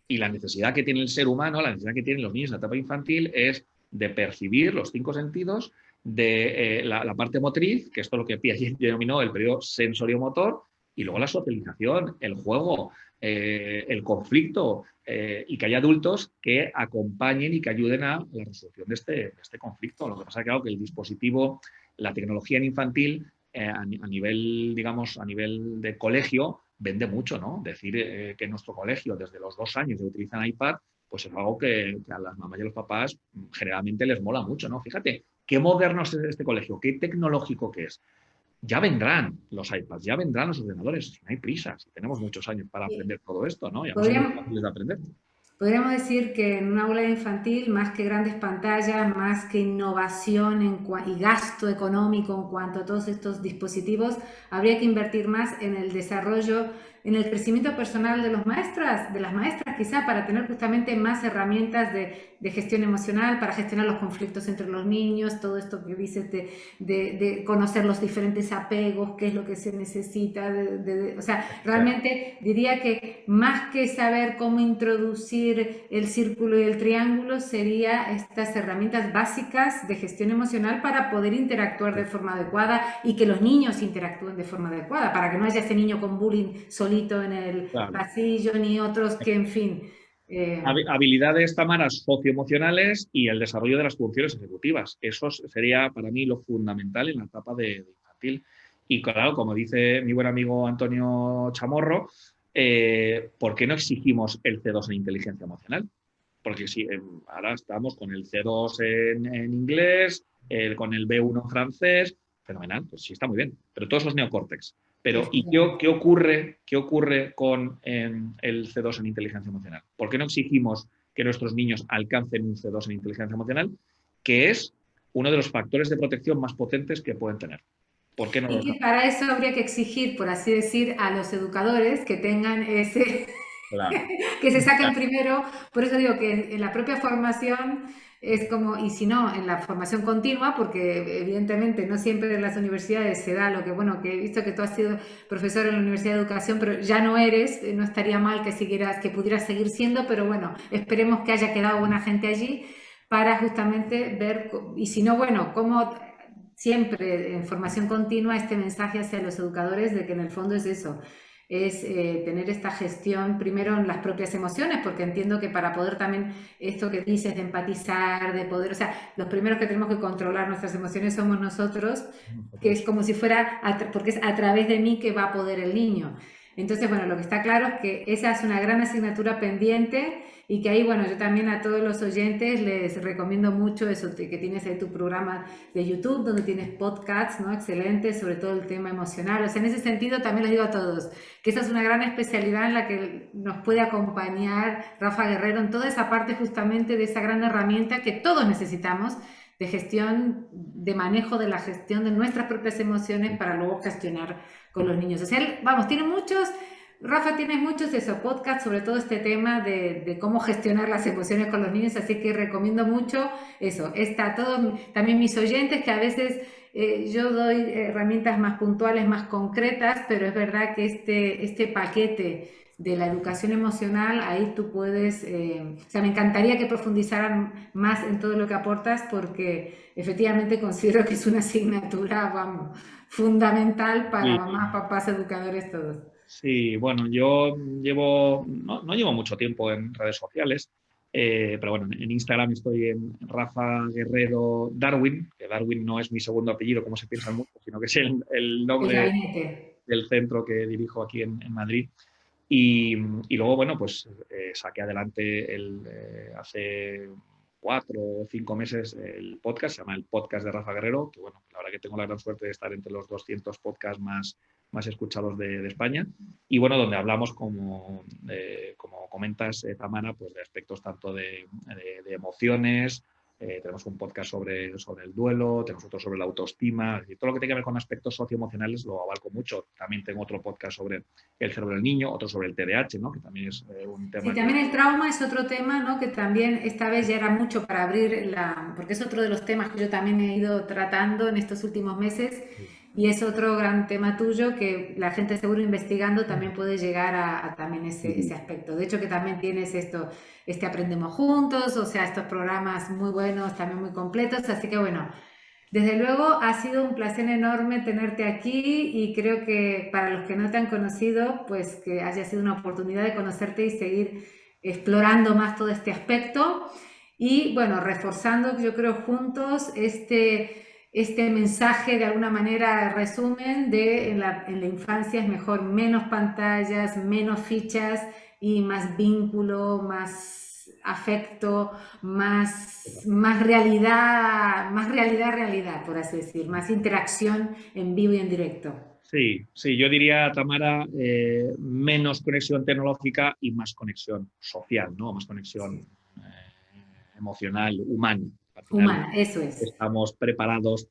Y la necesidad que tiene el ser humano, la necesidad que tienen los niños en la etapa infantil es de percibir los 5 sentidos, de la parte motriz, que esto es lo que Piaget denominó el periodo sensorio-motor, y luego la socialización, el juego, el conflicto, y que haya adultos que acompañen y que ayuden a la resolución de este conflicto. Lo que pasa es que, claro, que el dispositivo, la tecnología en infantil, a nivel, digamos, a nivel de colegio, vende mucho, ¿no? Decir que en nuestro colegio desde los 2 años ya utilizan iPad, pues es algo que a las mamás y a los papás generalmente les mola mucho, ¿no? Fíjate, qué moderno es este colegio, qué tecnológico que es. Ya vendrán los iPads, ya vendrán los ordenadores, si no hay prisa, si tenemos muchos años para aprender todo esto, ¿no? Y además son muy Podríamos, fáciles de aprender. Podríamos decir que en un aula infantil, más que grandes pantallas, más que innovación y gasto económico en cuanto a todos estos dispositivos, habría que invertir más en el desarrollo, en el crecimiento personal de de las maestras, quizá para tener justamente más herramientas de gestión emocional, para gestionar los conflictos entre los niños, todo esto que dices de conocer los diferentes apegos, qué es lo que se necesita, o sea, realmente diría que más que saber cómo introducir el círculo y el triángulo, sería estas herramientas básicas de gestión emocional para poder interactuar de forma adecuada y que los niños interactúen de forma adecuada, para que no haya ese niño con bullying solito en el Claro. pasillo, ni otros que, en fin. Habilidades, Tamara, socioemocionales y el desarrollo de las funciones ejecutivas. Eso sería para mí lo fundamental en la etapa de infantil. Y claro, como dice mi buen amigo Antonio Chamorro, ¿por qué no exigimos el C2 en inteligencia emocional? Porque si ahora estamos con el C2 en inglés, con el B1 en francés, fenomenal, pues sí está muy bien, pero todos los neocórtex. Pero, ¿y qué ocurre con el C2 en inteligencia emocional? ¿Por qué no exigimos que nuestros niños alcancen un C2 en inteligencia emocional, que es uno de los factores de protección más potentes que pueden tener? ¿Por qué no lo Y que alcanzan? para eso habría que exigir, por así decir, a los educadores que tengan ese, Claro. que se saquen primero. Por eso digo que en la propia formación es como, y si no, en la formación continua, porque evidentemente no siempre en las universidades se da lo que, bueno, que he visto que tú has sido profesor en la Universidad de Educación, pero ya no eres, no estaría mal que siguieras, que pudieras seguir siendo, pero bueno, esperemos que haya quedado buena gente allí para justamente ver, y si no, bueno, cómo siempre en formación continua este mensaje hacia los educadores de que en el fondo es eso, es tener esta gestión primero en las propias emociones, porque entiendo que para poder también, esto que dices de empatizar, de poder, o sea, los primeros que tenemos que controlar nuestras emociones somos nosotros, que es como si fuera, porque es a través de mí que va a poder el niño. Entonces, bueno, lo que está claro es que esa es una gran asignatura pendiente y que ahí, bueno, yo también a todos los oyentes les recomiendo mucho eso, que tienes ahí tu programa de YouTube, donde tienes podcasts, ¿no? Excelentes, sobre todo el tema emocional. O sea, en ese sentido también les digo a todos que esa es una gran especialidad en la que nos puede acompañar Rafa Guerrero en toda esa parte justamente de esa gran herramienta que todos necesitamos de gestión, de manejo de la gestión de nuestras propias emociones para luego gestionar con los niños. O sea, él, vamos, tiene muchos... Rafa, tienes muchos de esos podcasts sobre todo este tema de cómo gestionar las emociones con los niños, así que recomiendo mucho eso. Está todo, también mis oyentes, que a veces yo doy herramientas más puntuales, más concretas, pero es verdad que este paquete de la educación emocional, ahí tú puedes, o sea, me encantaría que profundizaran más en todo lo que aportas, porque efectivamente considero que es una asignatura, vamos, fundamental para mamás, Sí. papás, educadores, todos. Sí, bueno, yo llevo, no llevo mucho tiempo en redes sociales, pero bueno, en Instagram estoy en Rafa Guerrero Darwin, que Darwin no es mi segundo apellido, como se piensa mucho, sino que es el El nombre gabinete. del centro que dirijo aquí en Madrid. Y luego, bueno, pues saqué adelante hace 4 o 5 meses el podcast, se llama el Podcast de Rafa Guerrero, que bueno, la verdad que tengo la gran suerte de estar entre los 200 podcasts más escuchados de España. Y bueno, donde hablamos, como comentas, Tamara, pues de aspectos tanto de emociones. Tenemos un podcast sobre el duelo, tenemos otro sobre la autoestima, y todo lo que tenga que ver con aspectos socioemocionales lo abarco mucho. También tengo otro podcast sobre el cerebro del niño, otro sobre el TDAH, ¿no? Que también es un Sí, tema que... también el trauma es otro tema, ¿no? Que también esta vez ya era mucho para abrir porque es otro de los temas que yo también he ido tratando en estos últimos meses y es otro gran tema tuyo que la gente seguro investigando también puede llegar a también ese aspecto. De hecho que también tienes este Aprendemos Juntos, o sea, estos programas muy buenos, también muy completos, así que bueno, desde luego ha sido un placer enorme tenerte aquí y creo que para los que no te han conocido, pues que haya sido una oportunidad de conocerte y seguir explorando más todo este aspecto y bueno, reforzando yo creo juntos este mensaje de alguna manera resumen de en la infancia es mejor menos pantallas, menos fichas y más vínculo, más afecto, más realidad, por así decir, más interacción en vivo y en directo. Sí, sí, yo diría, Tamara, menos conexión tecnológica y más conexión social, ¿no? Más conexión emocional, humana. Al final Humana, eso es. estamos preparados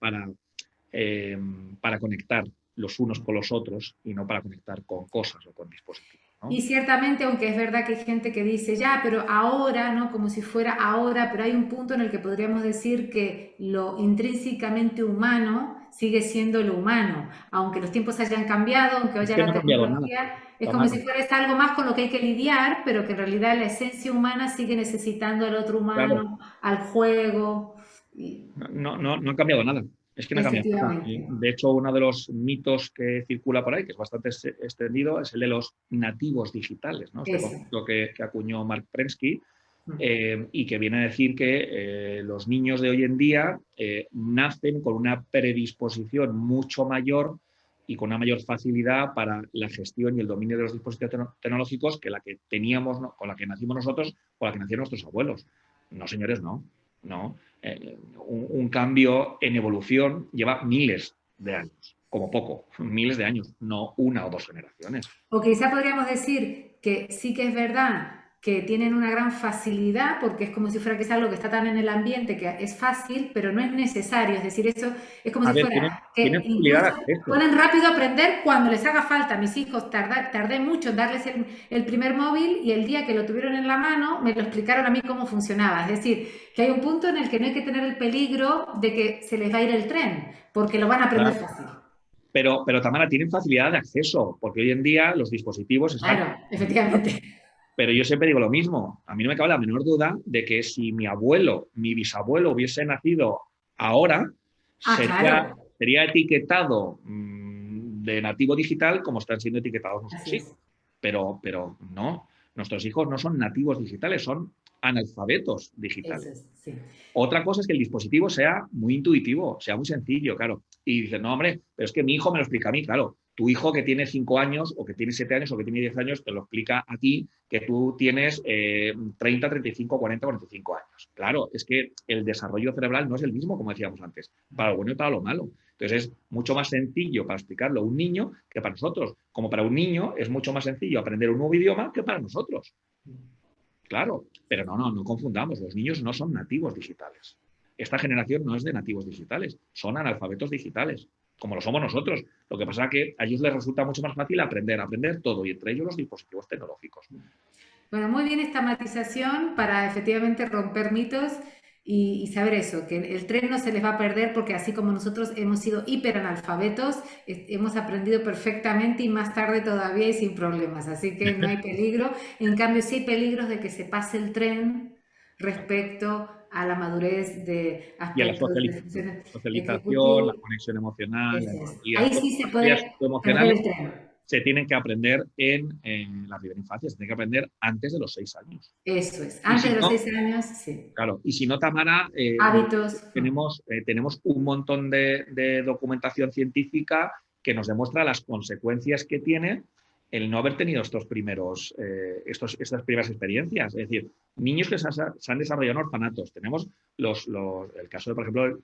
eh, para conectar los unos con los otros y no para conectar con cosas o con dispositivos, ¿no? Y ciertamente, aunque es verdad que hay gente que dice, ya, pero ahora, ¿no? Como si fuera ahora, pero hay un punto en el que podríamos decir que lo intrínsecamente humano sigue siendo lo humano. Aunque los tiempos hayan cambiado, aunque Es haya que no la ha cambiado nada, tecnología, es como Tamara. si fuera algo más con lo que hay que lidiar, pero que en realidad la esencia humana sigue necesitando al otro Claro, humano, al juego. Y, no ha cambiado nada. Es que no ha cambiado nada. efectivamente. De hecho, uno de los mitos que circula por ahí, que es bastante extendido, es el de los nativos digitales, ¿no? Este Eso. concepto que acuñó Mark Prensky, y que viene a decir que los niños de hoy en día nacen con una predisposición mucho mayor y con una mayor facilidad para la gestión y el dominio de los dispositivos tecnológicos que la que teníamos, ¿no? Con la que nacimos nosotros o la que nacieron nuestros abuelos. No, señores, no. No. Un cambio en evolución lleva miles de años, como poco, miles de años, no una o dos generaciones. O quizá podríamos decir que sí que es verdad que tienen una gran facilidad, porque es como si fuera que es algo que está tan en el ambiente que es fácil, pero no es necesario. Es decir, eso es como A si ver, fuera que tienen facilidad de incluso acceso. pueden rápido aprender cuando les haga falta. Mis hijos tardé mucho en darles el primer móvil y el día que lo tuvieron en la mano me lo explicaron a mí cómo funcionaba. Es decir, que hay un punto en el que no hay que tener el peligro de que se les va a ir el tren, porque lo van a aprender Claro. fácil. Pero Tamara, tienen facilidad de acceso, porque hoy en día los dispositivos están. Claro, efectivamente. Pero yo siempre digo lo mismo. A mí no me cabe la menor duda de que si mi abuelo, mi bisabuelo hubiese nacido ahora, Ah, sería, claro. sería etiquetado de nativo digital como están siendo etiquetados nuestros Así es. hijos. Pero no, nuestros hijos no son nativos digitales, son analfabetos Eso digitales. es, sí. Otra cosa es que el dispositivo sea muy intuitivo, sea muy sencillo, claro. Y dices, no, hombre, pero es que mi hijo me lo explica a mí, claro. Tu hijo que tiene 5 años, o que tiene 7 años, o que tiene 10 años, te lo explica a ti que tú tienes 30, 35, 40, 45 años. Claro, es que el desarrollo cerebral no es el mismo, como decíamos antes, para lo bueno y para lo malo. Entonces es mucho más sencillo para explicarlo a un niño que para nosotros. Como para un niño es mucho más sencillo aprender un nuevo idioma que para nosotros. Claro, pero no confundamos, los niños no son nativos digitales. Esta generación no es de nativos digitales, son analfabetos digitales, como lo somos nosotros. Lo que pasa es que a ellos les resulta mucho más fácil aprender todo, y entre ellos los dispositivos tecnológicos. Bueno, muy bien esta matización para efectivamente romper mitos y saber eso, que el tren no se les va a perder porque así como nosotros hemos sido hiperanalfabetos, hemos aprendido perfectamente y más tarde todavía y sin problemas, así que no hay peligro. En cambio, sí hay peligros de que se pase el tren respecto a la madurez de Y a la aspectos de funciones socialización, la ejecutivas. conexión emocional, Eso es. y a Ahí todas sí se las áreas puede perder emocionales el tren. se tienen que aprender en la primera infancia, se tienen que aprender antes de los 6 años. Eso es. Y Antes si de los no, 6 años, sí. claro, y si no, Tamara, Hábitos. tenemos un montón de documentación científica que nos demuestra las consecuencias que tiene el no haber tenido estas primeras experiencias. Es decir, niños que se han desarrollado en orfanatos. Tenemos el caso de, por ejemplo,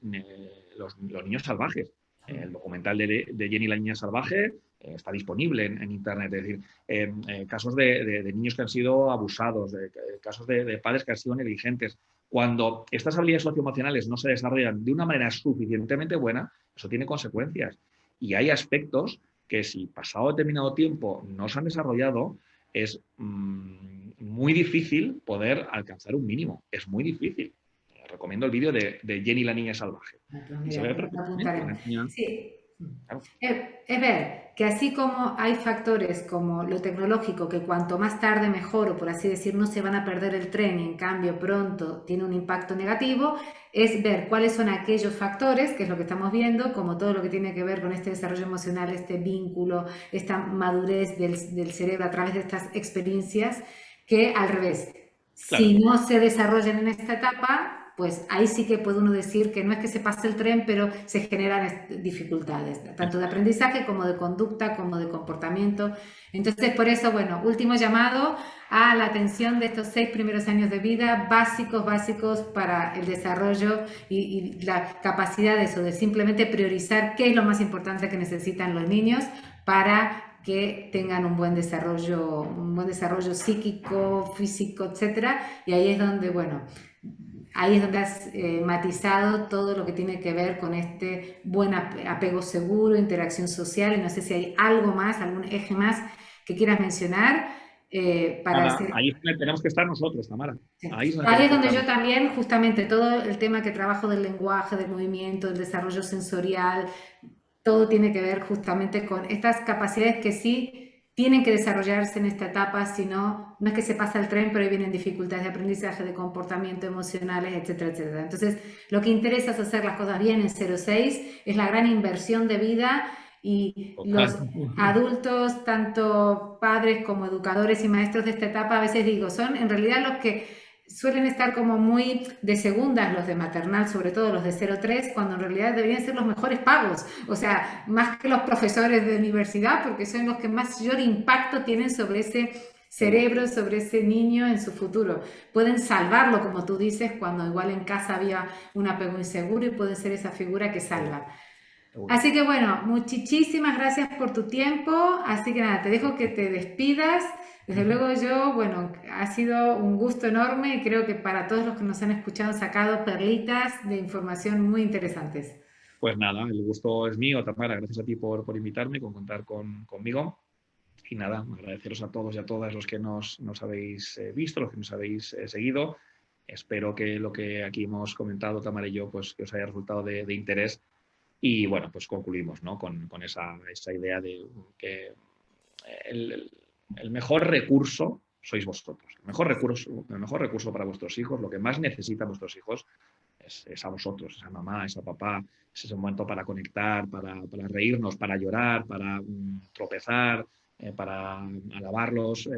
los niños salvajes. El documental de Jenny la niña salvaje está disponible en Internet. Es decir, casos de niños que han sido abusados, casos de padres que han sido negligentes. Cuando estas habilidades socioemocionales no se desarrollan de una manera suficientemente buena, eso tiene consecuencias. Y hay aspectos que si pasado determinado tiempo no se han desarrollado, es muy difícil poder alcanzar un mínimo. Es muy difícil. Recomiendo el vídeo de Jenny la niña salvaje. Ah, pues Y se mira, ve lo perfectamente. apuntaremos. Una niña, Sí. claro, Es ver que así como hay factores como lo tecnológico, que cuanto más tarde mejor, o por así decir, no se van a perder el tren y en cambio pronto tiene un impacto negativo, es ver cuáles son aquellos factores, que es lo que estamos viendo, como todo lo que tiene que ver con este desarrollo emocional, este vínculo, esta madurez del cerebro a través de estas experiencias, que al revés, claro. si no se desarrollan en esta etapa, pues ahí sí que puede uno decir que no es que se pase el tren, pero se generan dificultades, tanto de aprendizaje como de conducta, como de comportamiento. Entonces, por eso, bueno, último llamado a la atención de estos 6 primeros años de vida, básicos para el desarrollo y la capacidad de eso, de simplemente priorizar qué es lo más importante que necesitan los niños para que tengan un buen desarrollo psíquico, físico, etcétera. Y ahí es donde, bueno, ahí es donde has matizado todo lo que tiene que ver con este buen apego seguro, interacción social, y no sé si hay algo más, algún eje más que quieras mencionar para Nada, hacer... ahí es donde tenemos que estar nosotros, Tamara. Sí. Ahí es donde Ahí tenemos es que donde estar yo nosotros. también, justamente, todo el tema que trabajo del lenguaje, del movimiento, del desarrollo sensorial, todo tiene que ver justamente con estas capacidades que sí tienen que desarrollarse en esta etapa, si no, no es que se pasa el tren, pero ahí vienen dificultades de aprendizaje, de comportamiento, emocionales, etcétera, etcétera. Entonces, lo que interesa es hacer las cosas bien en 0-6, es la gran inversión de vida y Total. los adultos, tanto padres como educadores y maestros de esta etapa, a veces digo, son en realidad los que suelen estar como muy de segundas, los de maternal, sobre todo los de 0-3, cuando en realidad deberían ser los mejores pagos, o sea, más que los profesores de universidad, porque son los que mayor impacto tienen sobre ese cerebro, sobre ese niño en su futuro. Pueden salvarlo, como tú dices, cuando igual en casa había un apego inseguro, y pueden ser esa figura que salva. Así que bueno, muchísimas gracias por tu tiempo. Así que nada, te dejo que te despidas. Desde luego yo, bueno, ha sido un gusto enorme y creo que para todos los que nos han escuchado han sacado perlitas de información muy interesantes. Pues nada, el gusto es mío, Tamara. Gracias a ti por invitarme, por contar conmigo. Y nada, agradeceros a todos y a todas los que nos habéis visto, los que nos habéis seguido. Espero que lo que aquí hemos comentado, Tamara y yo, pues que os haya resultado de interés. Y bueno, pues concluimos, ¿no? con esa idea de que el, el mejor recurso sois vosotros. El mejor recurso para vuestros hijos, lo que más necesitan vuestros hijos, es a vosotros, es a mamá, es a papá, es ese momento para conectar, para reírnos, para llorar, para tropezar, para alabar los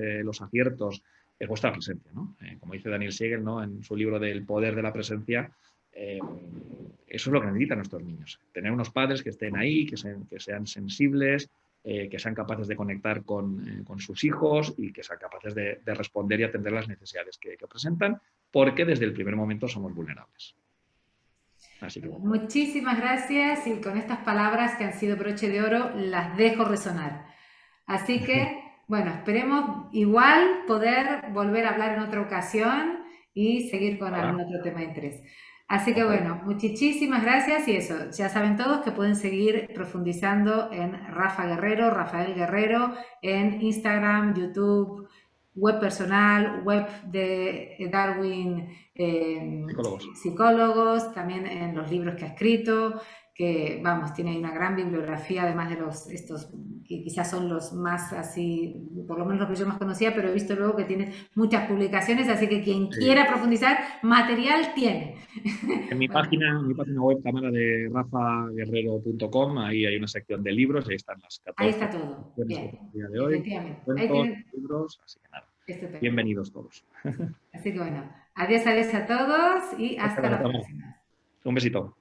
aciertos, es vuestra presencia, ¿no? Como dice Daniel Siegel, ¿no? En su libro del poder de la presencia, eso es lo que necesitan nuestros niños. Tener unos padres que estén ahí, que sean sensibles, que sean capaces de conectar con sus hijos y que sean capaces de responder y atender las necesidades que presentan, porque desde el primer momento somos vulnerables. Así que bueno. Muchísimas gracias, y con estas palabras que han sido broche de oro las dejo resonar. Así que, bueno, esperemos igual poder volver a hablar en otra ocasión y seguir con algún otro tema de interés. Así que bueno, muchísimas gracias, y eso, ya saben todos que pueden seguir profundizando en Rafa Guerrero, Rafael Guerrero, en Instagram, YouTube, web personal, web de Darwin, psicólogos, también en los libros que ha escrito, que vamos, tiene una gran bibliografía, además de estos que quizás son los más así, por lo menos los que yo más conocía, pero he visto luego que tiene muchas publicaaciones, así que quien quiera profundizar, material tiene. En mi página web, Tamara, de rafaguerrero.com, ahí hay una sección de libros, ahí están las 14 Ahí está todo. Bien, día de hoy, efectivamente. Ahí cuentos, tienen. libros, así que nada. Estupendo. Bienvenidos todos. Así que bueno, adiós a todos y hasta la próxima. Un besito.